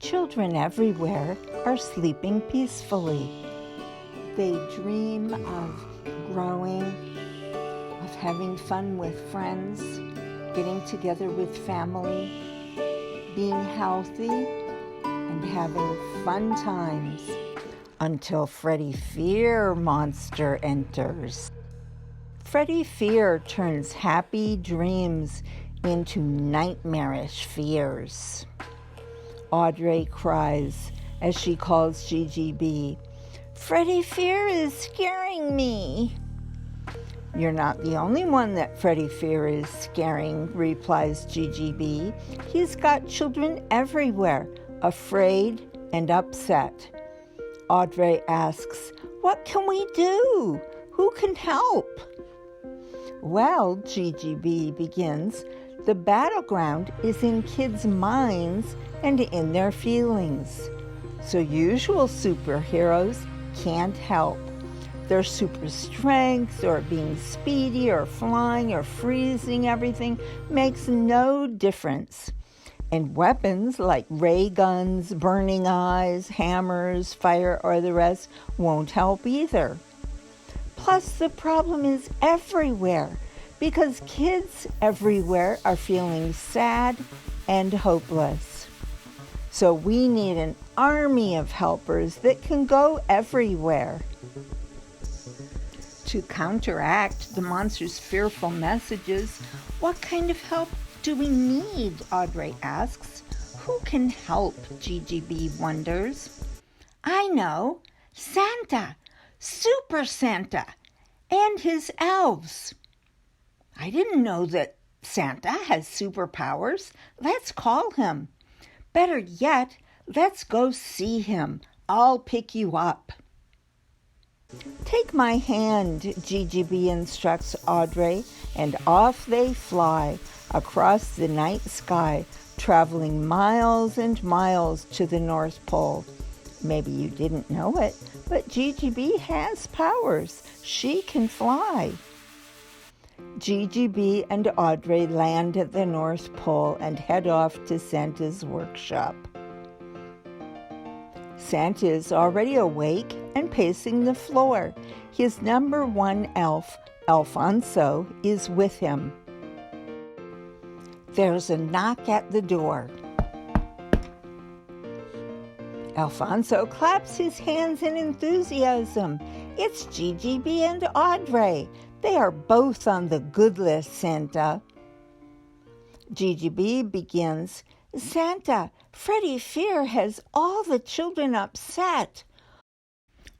Children everywhere are sleeping peacefully. They dream of growing, of having fun with friends, getting together with family, being healthy, and having fun times until Freddie Fear Monster enters. Freddie Fear turns happy dreams into nightmarish fears. Audrey cries as she calls GiGi B. Freddie Fear is scaring me. You're not the only one that Freddie Fear is scaring, replies GiGi B. He's got children everywhere, afraid and upset. Audrey asks, what can we do? Who can help? Well, GiGi B begins, the battleground is in kids' minds and in their feelings. So usual superheroes can't help. Their super strength or being speedy or flying or freezing everything makes no difference. And weapons like ray guns, burning eyes, hammers, fire, or the rest won't help either. Plus, the problem is everywhere because kids everywhere are feeling sad and hopeless. So we need an army of helpers that can go everywhere. To counteract the monster's fearful messages, what kind of help do we need? Audrey asks. Who can help? GiGi B wonders. I know. Santa. Super Santa. And his elves. I didn't know that Santa has superpowers. Let's call him. Better yet, let's go see him. I'll pick you up. Take my hand, GiGi B instructs Audrey, and off they fly across the night sky, traveling miles and miles to the North Pole. Maybe you didn't know it, but GiGi B has powers. She can fly. GiGi B and Audrey land at the North Pole and head off to Santa's workshop. Santa is already awake and pacing the floor. His number one elf, Elfonso, is with him. There's a knock at the door. Elfonso claps his hands in enthusiasm. It's GiGi B and Audrey. They are both on the good list, Santa. GiGi B begins, Santa, Freddie Fear has all the children upset.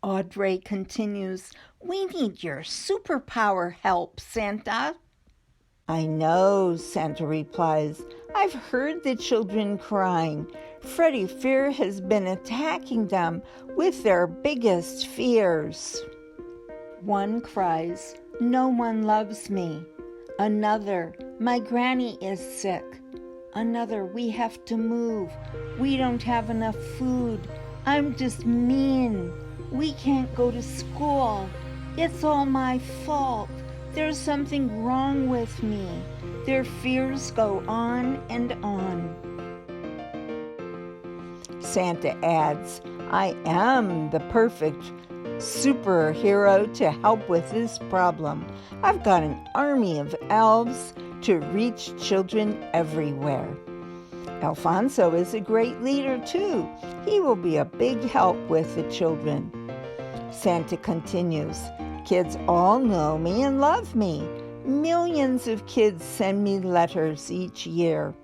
Audrey continues, we need your superpower help, Santa. I know, Santa replies. I've heard the children crying. Freddie Fear has been attacking them with their biggest fears. One cries, no one loves me. Another, my granny is sick. Another, we have to move. We don't have enough food. I'm just mean. We can't go to school. It's all my fault. There's something wrong with me. Their fears go on and on. Santa adds, I am the perfect superhero to help with this problem. I've got an army of elves to reach children everywhere. Elfonso is a great leader too. He will be a big help with the children. Santa continues, kids all know me and love me. Millions of kids send me letters each year.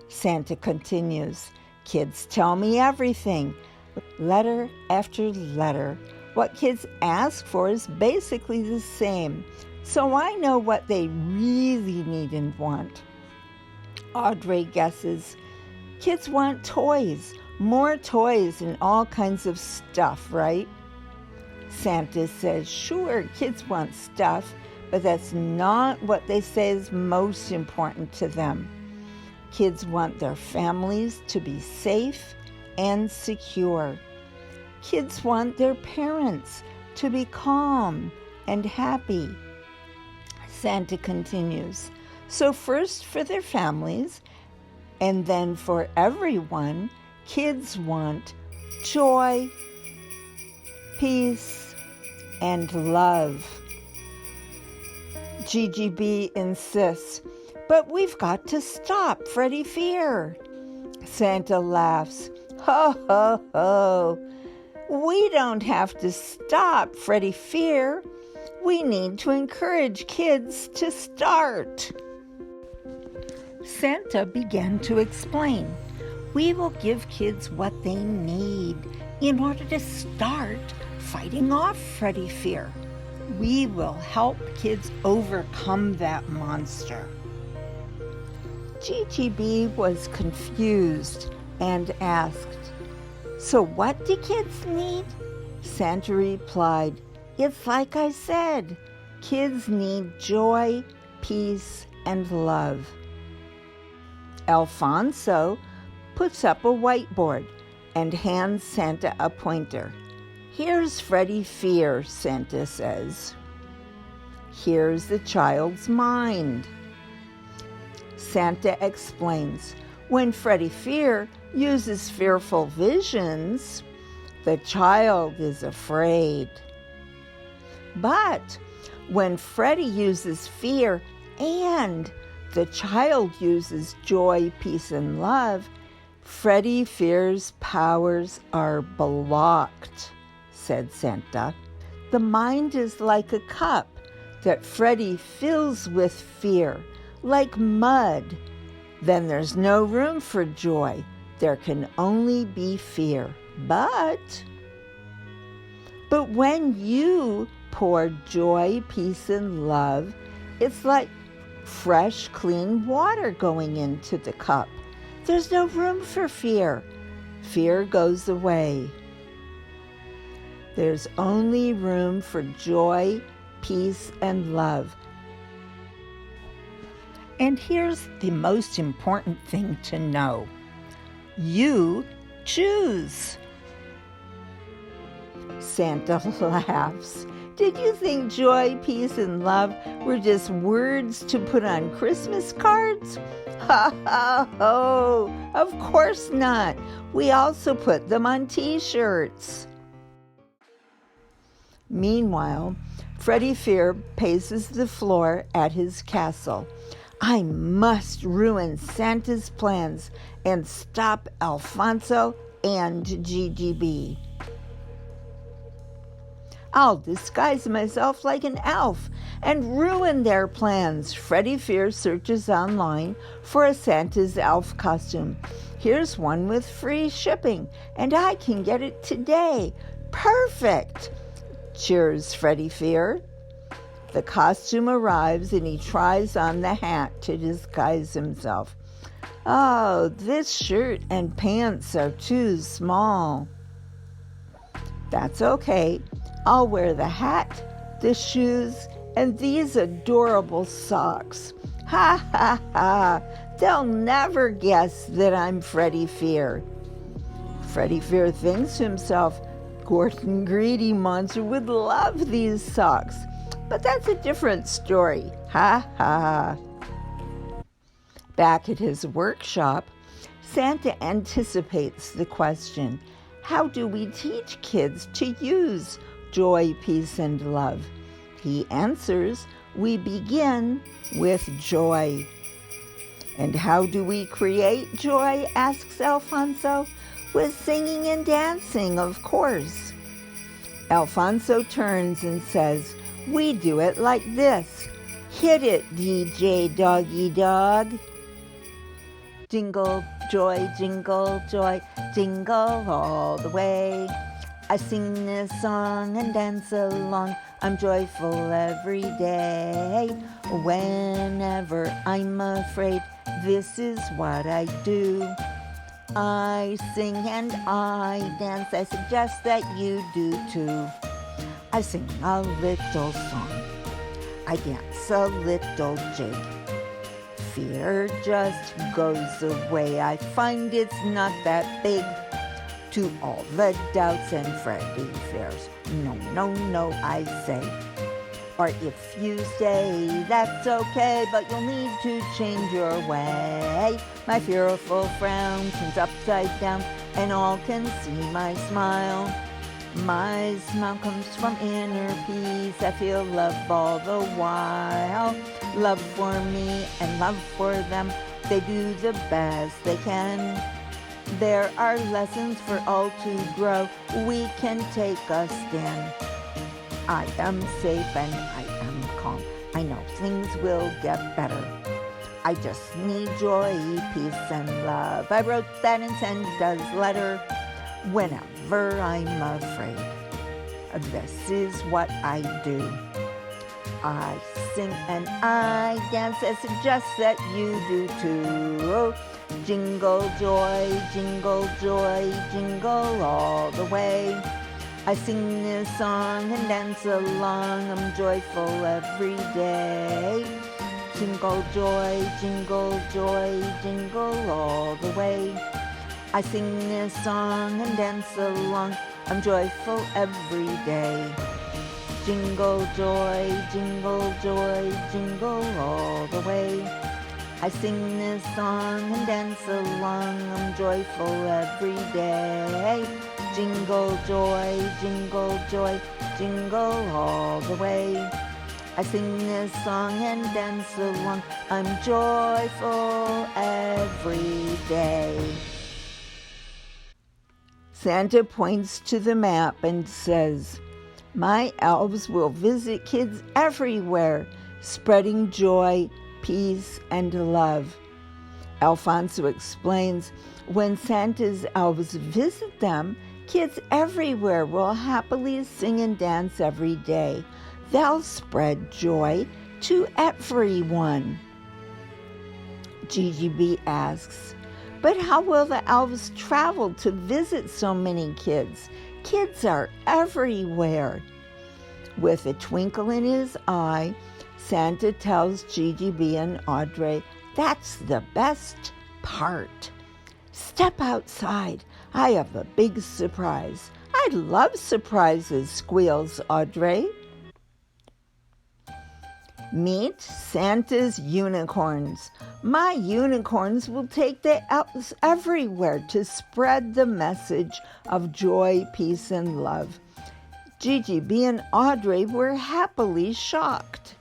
Santa continues, kids tell me everything, letter after letter. What kids ask for is basically the same, so I know what they really need and want. Audrey guesses, kids want toys, more toys and all kinds of stuff, right? Santa says, sure, kids want stuff, but that's not what they say is most important to them. Kids want their families to be safe and secure. Kids want their parents to be calm and happy. Santa continues, so first for their families, and then for everyone, Kids want joy, peace, and love. GiGi B insists, but we've got to stop Freddie Fear. Santa laughs. Ho, ho, ho. We don't have to stop Freddie Fear. We need to encourage kids to start. Santa began to explain. We will give kids what they need in order to start fighting off Freddie Fear. We will help kids overcome that monster. GiGi B was confused and asked, so what do kids need? Santa replied, it's like I said, kids need joy, peace, and love. Elfonso puts up a whiteboard and hands Santa a pointer. Here's Freddie Fear, Santa says. Here's the child's mind. Santa explains, when Freddie Fear uses fearful visions, the child is afraid. But when Freddie uses fear and the child uses joy, peace, and love, Freddie Fear's powers are blocked, said Santa. The mind is like a cup that Freddie fills with fear, like mud. Then there's no room for joy. There can only be fear. But when you pour joy, peace, and love, it's like fresh, clean water going into the cup. There's no room for fear. Fear goes away. There's only room for joy, peace, and love. And here's the most important thing to know. You choose. Santa laughs. Did you think joy, peace, and love were just words to put on Christmas cards? Ha ha ho! Of course not. We also put them on t-shirts. Meanwhile, Freddie Fear paces the floor at his castle. I must ruin Santa's plans and stop Elfonso and GiGi B. I'll disguise myself like an elf and ruin their plans. Freddie Fear searches online for a Santa's elf costume. Here's one with free shipping, and I can get it today. Perfect! Cheers, Freddie Fear. The costume arrives and he tries on the hat to disguise himself. Oh, this shirt and pants are too small. That's okay. I'll wear the hat, the shoes, and these adorable socks. Ha ha ha! They'll never guess that I'm Freddie Fear. Freddie Fear thinks to himself, Gordon Greedy Monster would love these socks. But that's a different story. Ha ha. Back at his workshop, Santa anticipates the question, how do we teach kids to use joy, peace, and love? He answers, we begin with joy. And how do we create joy, asks Elfonso. With singing and dancing, of course. Elfonso turns and says, we do it like this. Hit it, DJ Doggy Dog. Jingle, joy, jingle, all the way. I sing this song and dance along. I'm joyful every day. Whenever I'm afraid, this is what I do. I sing and I dance. I suggest that you do too. I sing a little song. I dance a little jig. Fear just goes away. I find it's not that big. To all the doubts and Freddie Fears, no, no, no, I say. Or if you say that's okay, but you'll need to change your way. My fearful frown turns upside down. and all can see my smile. My smile comes from inner peace. I feel love all the while. Love for me and love for them. They do the best they can. There are lessons for all to grow. We can take a stand. I am safe and I am calm. I know things will get better. I just need joy, peace, and love. I wrote that in Santa's letter whenever I'm afraid. This is what I do. I sing and I dance. I suggest that you do too. Jingle joy, jingle all the way. I sing this song and dance along. I'm joyful every day. Jingle joy, jingle all the way. I sing this song and dance along. I'm joyful every day. Jingle joy, jingle all the way. I sing this song and dance along. I'm joyful every day. Jingle joy, jingle all the way. I sing this song and dance along. I'm joyful every day. Santa points to the map and says, my elves will visit kids everywhere, spreading joy, peace, and love. Elfonso explains, when Santa's elves visit them, kids everywhere will happily sing and dance every day. They'll spread joy to everyone. GiGi B asks, but how will the elves travel to visit so many kids? Kids are everywhere. With a twinkle in his eye, Santa tells GiGi B and Audrey, that's the best part. Step outside. I have a big surprise. I love surprises, squeals Audrey. Meet Santa's unicorns. My unicorns will take the elves everywhere to spread the message of joy, peace, and love. GiGi B and Audrey were happily shocked.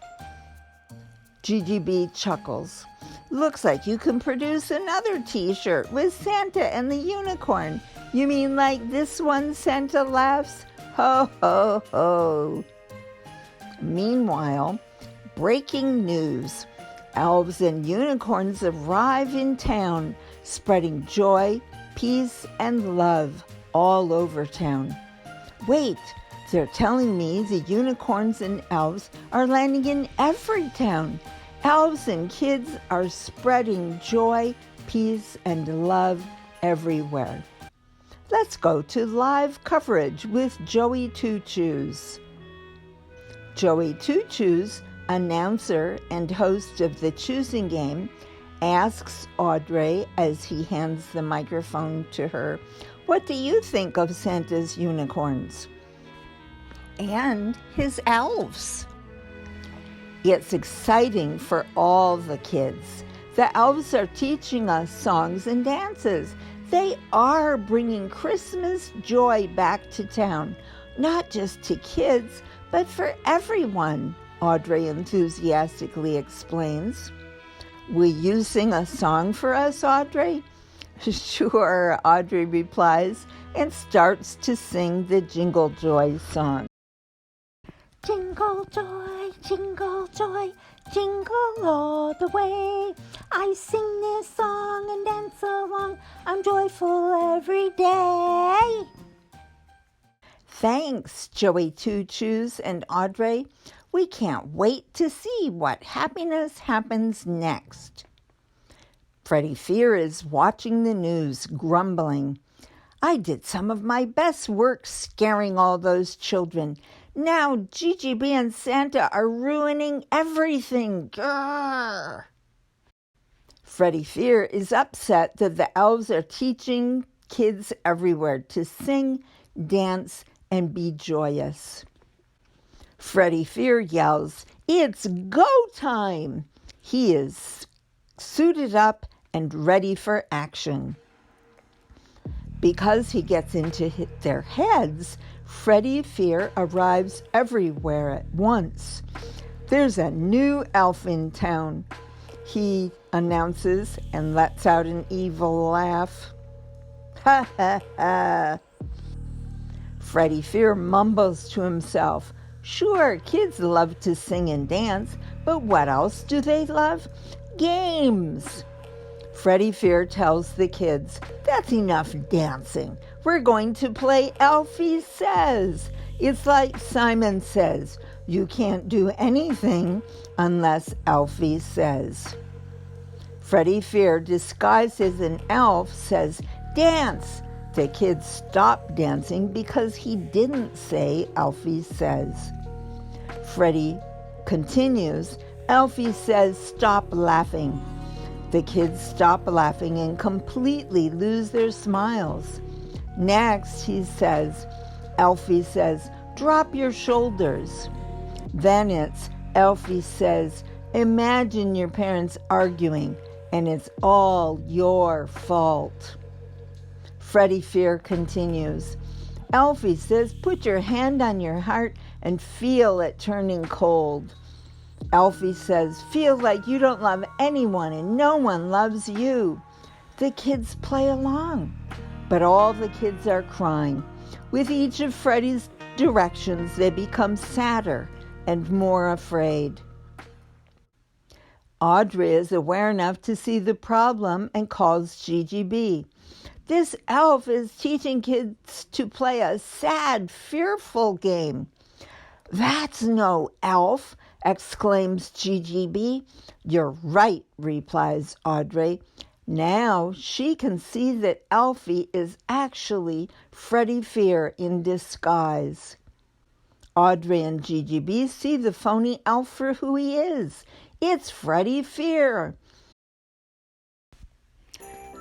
GiGi B chuckles. Looks like you can produce another t-shirt with Santa and the unicorn. You mean like this one, Santa laughs? Ho, ho, ho. Meanwhile, breaking news. Elves and unicorns arrive in town, spreading joy, peace, and love all over town. Wait, they're telling me the unicorns and elves are landing in every town. Elves and kids are spreading joy, peace, and love everywhere. Let's go to live coverage with Joey Two Shoes. Joey Two Shoes, announcer and host of the choosing game, asks Audrey as he hands the microphone to her, what do you think of Santa's unicorns? And his elves. It's exciting for all the kids. The elves are teaching us songs and dances. They are bringing Christmas joy back to town, not just to kids, but for everyone, Audrey enthusiastically explains. Will you sing a song for us, Audrey? Sure, Audrey replies and starts to sing the Jingle Joy song. Jingle joy, jingle all the way. I sing this song and dance along. I'm joyful every day. Thanks, Joey Two Shoes and Audrey. We can't wait to see what happiness happens next. Freddie Fear is watching the news, grumbling. I did some of my best work scaring all those children. Now GiGi B and Santa are ruining everything. Grrr. Freddie Fear is upset that the elves are teaching kids everywhere to sing, dance, and be joyous. Freddie Fear yells, it's go time! He is suited up and ready for action. Because he gets into their heads, Freddie Fear arrives everywhere at once. There's a new elf in town, he announces and lets out an evil laugh. Ha ha ha. Freddie Fear mumbles to himself. Sure, kids love to sing and dance, but what else do they love? Games. Freddie Fear tells the kids, that's enough dancing. We're going to play Elfie Says. It's like Simon Says. You can't do anything unless Elfie says. Freddie Fear, disguised as an elf, says, dance. The kids stop dancing because he didn't say Elfie Says. Freddie continues, Elfie says, stop laughing. The kids stop laughing and completely lose their smiles. Next, he says, Elfie says, drop your shoulders. Then it's, Elfie says, imagine your parents arguing and it's all your fault. Freddie Fear continues, Elfie says, put your hand on your heart and feel it turning cold. Elfie says, feel like you don't love anyone and no one loves you. The kids play along, but all the kids are crying. With each of Freddie's directions, they become sadder and more afraid. Audrey is aware enough to see the problem and calls GiGi B. This elf is teaching kids to play a sad, fearful game. That's no elf, exclaims GiGi B. You're right, replies Audrey. Now she can see that Elfie is actually Freddie Fear in disguise. Audrey and GiGi B see the phony elf for who he is. It's Freddie Fear.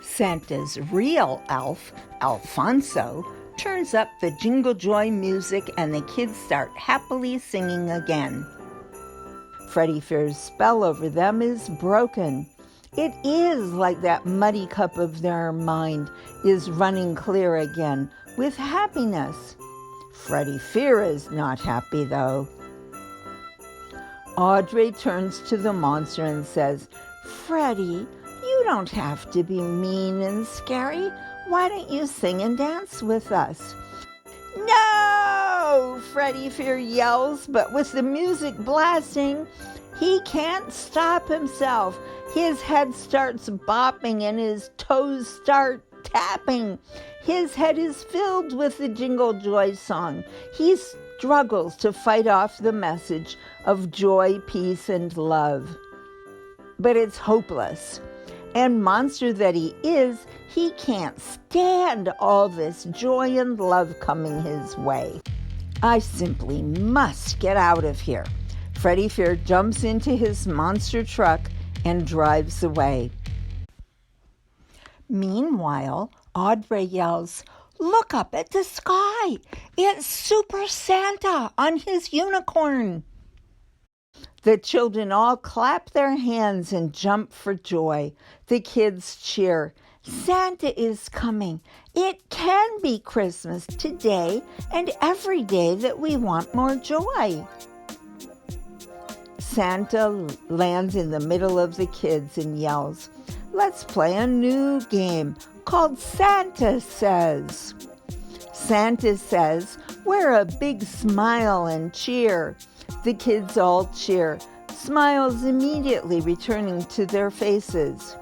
Santa's real elf, Elfonso, turns up the Jingle Joy music and the kids start happily singing again. Freddie Fear's spell over them is broken. It is like that muddy cup of their mind is running clear again with happiness. Freddie Fear is not happy, though. Audrey turns to the monster and says, Freddie, you don't have to be mean and scary. Why don't you sing and dance with us? No! Freddie Fear yells, but with the music blasting, he can't stop himself. His head starts bopping and his toes start tapping. His head is filled with the Jingle Joy song. He struggles to fight off the message of joy, peace, and love. But it's hopeless. And monster that he is, he can't stand all this joy and love coming his way. I simply must get out of here. Freddie Fear jumps into his monster truck and drives away. Meanwhile, Audrey yells, Look up at the sky! It's Super Santa on his unicorn! The children all clap their hands and jump for joy. The kids cheer. Santa is coming. It can be Christmas today and every day that we want more joy. Santa lands in the middle of the kids and yells, Let's play a new game called Santa Says. Santa says, wear a big smile and cheer. The kids all cheer, smiles immediately returning to their faces.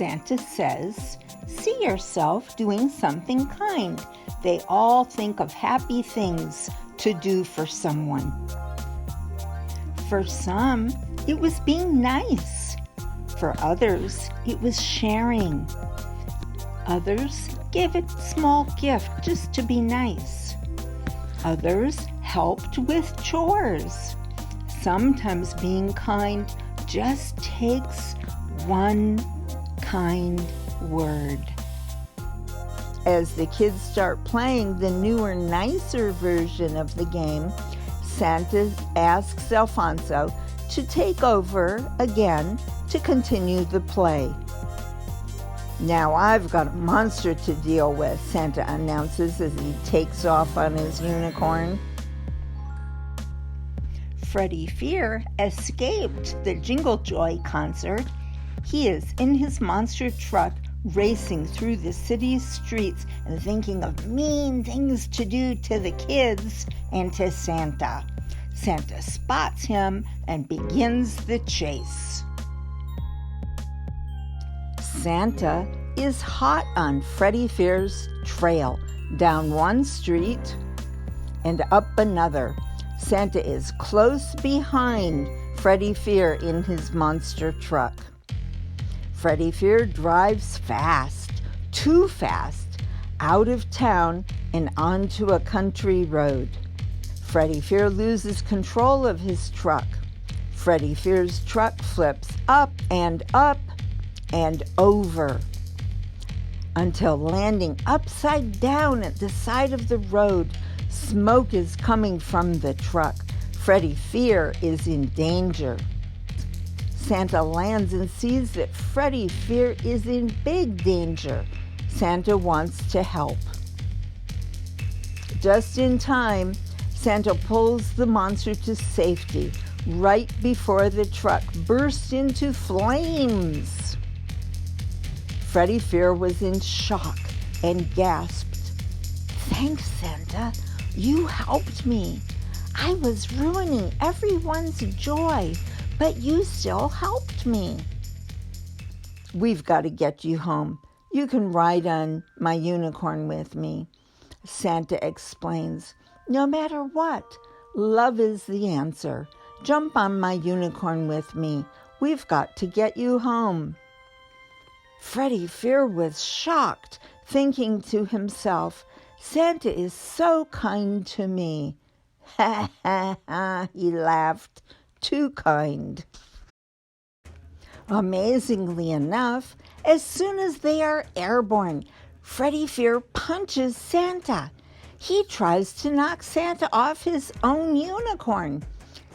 Santa says, see yourself doing something kind. They all think of happy things to do for someone. For some, it was being nice. For others, it was sharing. Others gave a small gift just to be nice. Others helped with chores. Sometimes being kind just takes one kind word. As the kids start playing the newer, nicer version of the game, Santa asks Elfonso to take over again to continue the play. Now I've got a monster to deal with, Santa announces as he takes off on his unicorn. Freddie Fear escaped the Jingle Joy concert. He is in his monster truck racing through the city's streets and thinking of mean things to do to the kids and to Santa. Santa spots him and begins the chase. Santa is hot on Freddie Fear's trail, down one street and up another. Santa is close behind Freddie Fear in his monster truck. Freddie Fear drives fast, too fast, out of town and onto a country road. Freddie Fear loses control of his truck. Freddie Fear's truck flips up and over until landing upside down at the side of the road. Smoke is coming from the truck. Freddie Fear is in danger. Santa lands and sees that Freddie Fear is in big danger. Santa wants to help. Just in time, Santa pulls the monster to safety right before the truck bursts into flames. Freddie Fear was in shock and gasped, "Thanks, Santa. You helped me. I was ruining everyone's joy, but you still helped me." "We've got to get you home. You can ride on my unicorn with me," Santa explains. "No matter what, love is the answer. Jump on my unicorn with me. We've got to get you home." Freddie Fear was shocked, thinking to himself, "Santa is so kind to me." "Ha ha ha," he laughed. "Too kind." Amazingly enough, as soon as they are airborne, Freddie Fear punches Santa. He tries to knock Santa off his own unicorn.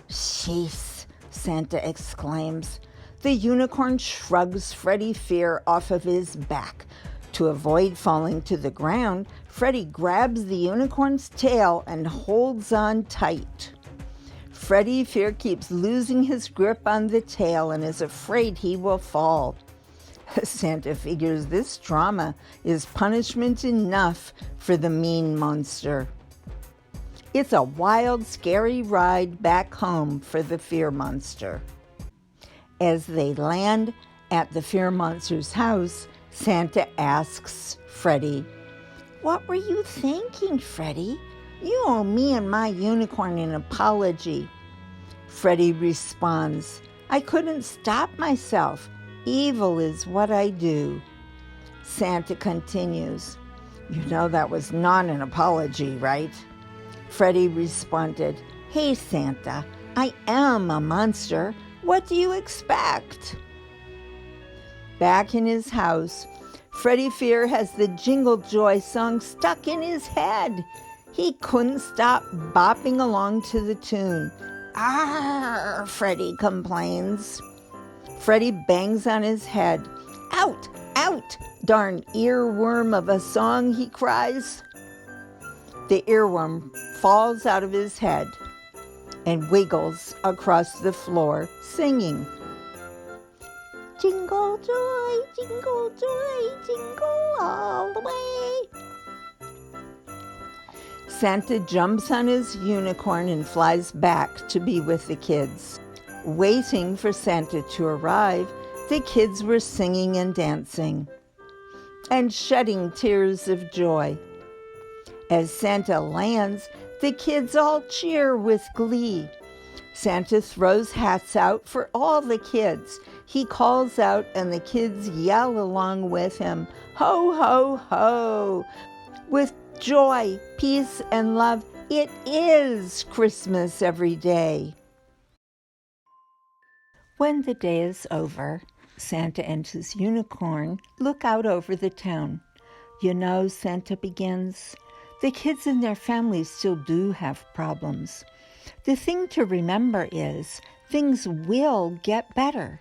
"Jeez," Santa exclaims. The unicorn shrugs Freddie Fear off of his back. To avoid falling to the ground, Freddie grabs the unicorn's tail and holds on tight. Freddie Fear keeps losing his grip on the tail and is afraid he will fall. Santa figures this trauma is punishment enough for the mean monster. It's a wild, scary ride back home for the Fear Monster. As they land at the Fear Monster's house, Santa asks Freddie, "What were you thinking, Freddie? You owe me and my unicorn an apology." Freddie responds, "I couldn't stop myself. Evil is what I do." Santa continues, "You know that was not an apology, right?" Freddie responded, "Hey, Santa, I am a monster. What do you expect?" Back in his house, Freddie Fear has the Jingle Joy song stuck in his head. He couldn't stop bopping along to the tune. "Arr!" Freddie complains. Freddie bangs on his head. "Out! Out! Darn earworm of a song," he cries. The earworm falls out of his head and wiggles across the floor, singing, "Jingle joy, jingle all the way." Santa jumps on his unicorn and flies back to be with the kids. Waiting for Santa to arrive, the kids were singing and dancing and shedding tears of joy. As Santa lands, the kids all cheer with glee. Santa throws hats out for all the kids. He calls out and the kids yell along with him, "Ho, ho, ho!" With joy, peace, and love, it is Christmas every day. When the day is over, Santa and his unicorn look out over the town. "You know," Santa begins, "the kids and their families still do have problems. The thing to remember is things will get better.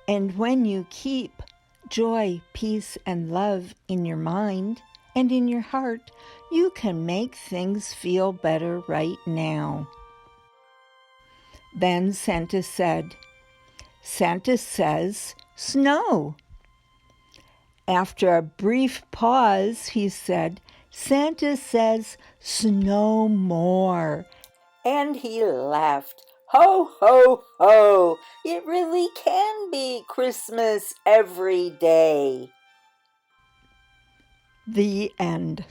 And when you keep joy, peace, and love in your mind and in your heart, you can make things feel better right now. Then Santa said, Santa says snow. After a brief pause, he said, Santa says snow more. And he laughed. Ho, ho, ho! It really can be Christmas every day. The end.